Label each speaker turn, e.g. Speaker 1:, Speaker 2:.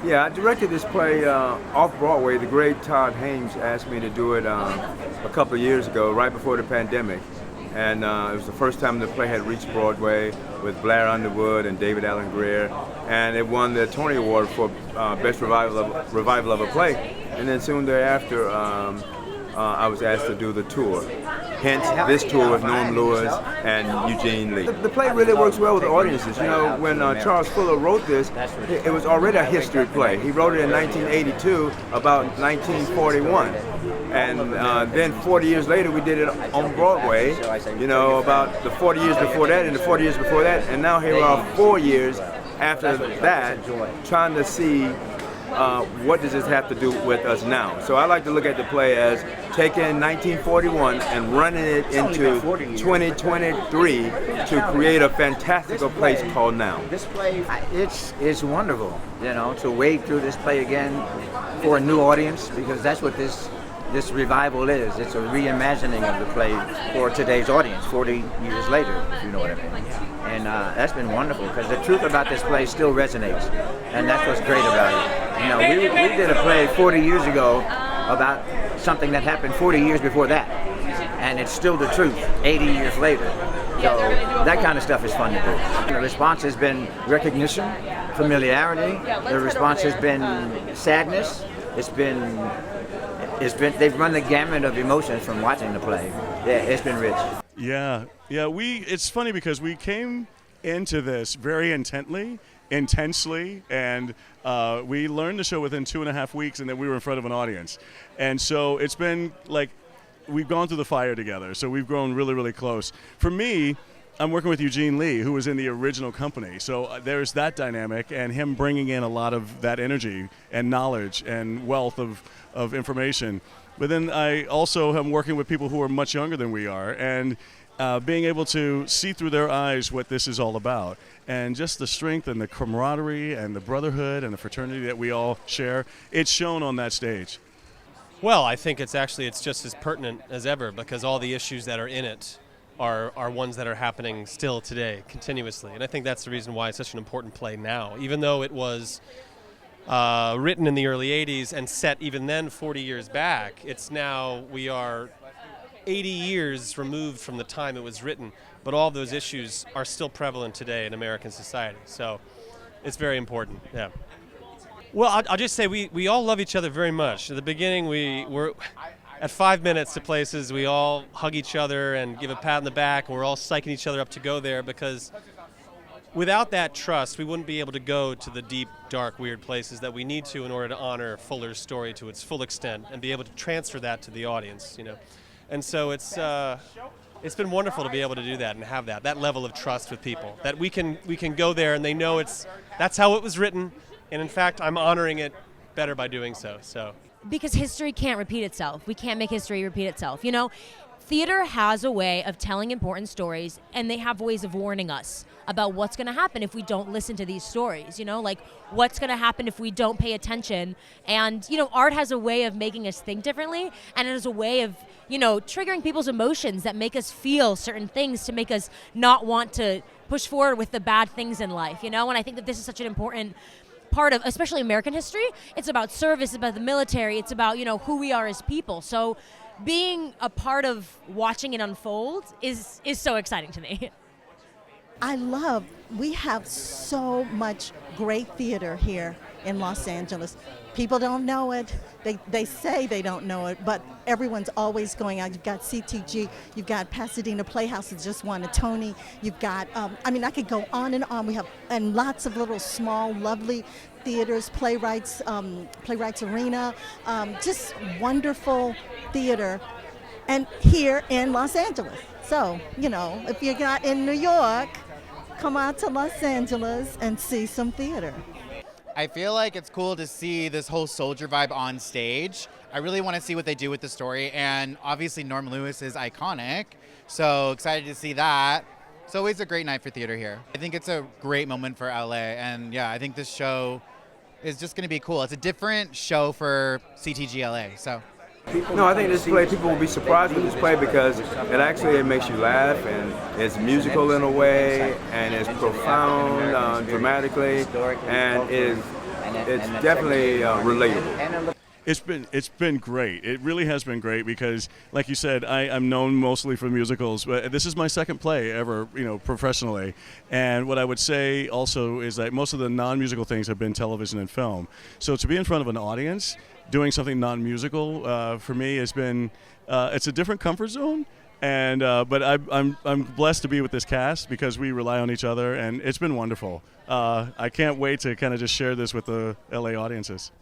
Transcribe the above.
Speaker 1: Yeah, I directed this play off Broadway. The great Todd Haynes asked me to do it a couple of years ago, right before the pandemic. And it was the first time the play had reached Broadway with Blair Underwood and David Alan Grier. And it won the Tony Award for Best Revival of a Play. And then soon thereafter, I was asked to do the tour. Hence, this tour with Norm Lewis and Eugene Lee. The play really works well with audiences. You know, when Charles Fuller wrote this, it was already a history play. He wrote it in 1982 about 1941. And then 40 years later, we did it on Broadway, you know, about the 40 years before that and the 40 years before that. And now here we are 4 years after that, trying to see what does this have to do with us now? So I like to look at the play as taking 1941 and running it into 2023 to create a fantastical place called Now.
Speaker 2: This play, it's wonderful, you know, to wade through this play again for a new audience, because that's what this revival is. It's a reimagining of the play for today's audience, 40 years later, if you know what I mean. And that's been wonderful, because the truth about this play still resonates, and that's what's great about it. You know, we did a play 40 years ago about something that happened 40 years before that, and it's still the truth 80 years later. So that kind of stuff is fun to do. The response has been recognition, familiarity. The response has been sadness. They've run the gamut of emotions from watching the play. Yeah, it's been rich.
Speaker 3: Yeah. It's funny because we came into this very intensely, and we learned the show within 2.5 weeks, and then we were in front of an audience. And so it's been like we've gone through the fire together, so we've grown really, really close. For me, I'm working with Eugene Lee, who was in the original company. So there's that dynamic, and him bringing in a lot of that energy and knowledge and wealth of information. But then I also am working with people who are much younger than we are, and being able to see through their eyes what this is all about. And just the strength and the camaraderie and the brotherhood and the fraternity that we all share, it's shown on that stage.
Speaker 4: Well, I think it's just as pertinent as ever, because all the issues that are in it are ones that are happening still today, continuously. And I think that's the reason why it's such an important play now. Even though it was written in the early 80s and set even then 40 years back, we are 80 years removed from the time it was written, but all those issues are still prevalent today in American society. So it's very important, yeah. Well, I'll just say we all love each other very much. At the beginning, we were at 5 minutes to places, we all hug each other and give a pat on the back, and we're all psyching each other up to go there, because without that trust, we wouldn't be able to go to the deep, dark, weird places that we need to in order to honor Fuller's story to its full extent and be able to transfer that to the audience, you know. And so it's been wonderful to be able to do that and have that level of trust with people, that we can go there and they know that's how it was written, and in fact I'm honoring it better by doing so.
Speaker 5: Because history can't repeat itself. We can't make history repeat itself. You know, theater has a way of telling important stories, and they have ways of warning us about what's going to happen if we don't listen to these stories, you know, like what's going to happen if we don't pay attention. And, you know, art has a way of making us think differently, and it has a way of, you know, triggering people's emotions that make us feel certain things to make us not want to push forward with the bad things in life, you know. And I think that this is such an important part of, especially American history. It's about service, it's about the military, it's about, you know, who we are as people. So being a part of watching it unfold is so exciting to me.
Speaker 6: We have so much great theater here in Los Angeles. People don't know it. They say they don't know it, but everyone's always going out. You've got CTG, you've got Pasadena Playhouse that just won a Tony. You've got, I could go on and on. We have, and lots of little small, lovely theaters, Playwrights Arena, just wonderful theater, and here in Los Angeles. So, you know, if you're not in New York, come out to Los Angeles and see some theater.
Speaker 7: I feel like it's cool to see this whole soldier vibe on stage. I really want to see what they do with the story, and obviously Norm Lewis is iconic, so excited to see that. It's always a great night for theater here. I think it's a great moment for LA, and yeah, I think this show is just going to be cool. It's a different show for CTG LA, so.
Speaker 1: No, I think this play, people will be surprised with this play because it makes you laugh, and it's musical in a way, and it's profound dramatically, and is it's definitely relatable.
Speaker 3: It's been great. It really has been great because, like you said, I'm known mostly for musicals, but this is my second play ever, professionally. And what I would say also is that most of the non-musical things have been television and film. So to be in front of an audience doing something non-musical for me has been it's a different comfort zone. And but I'm blessed to be with this cast because we rely on each other, and it's been wonderful. I can't wait to kind of just share this with the LA audiences.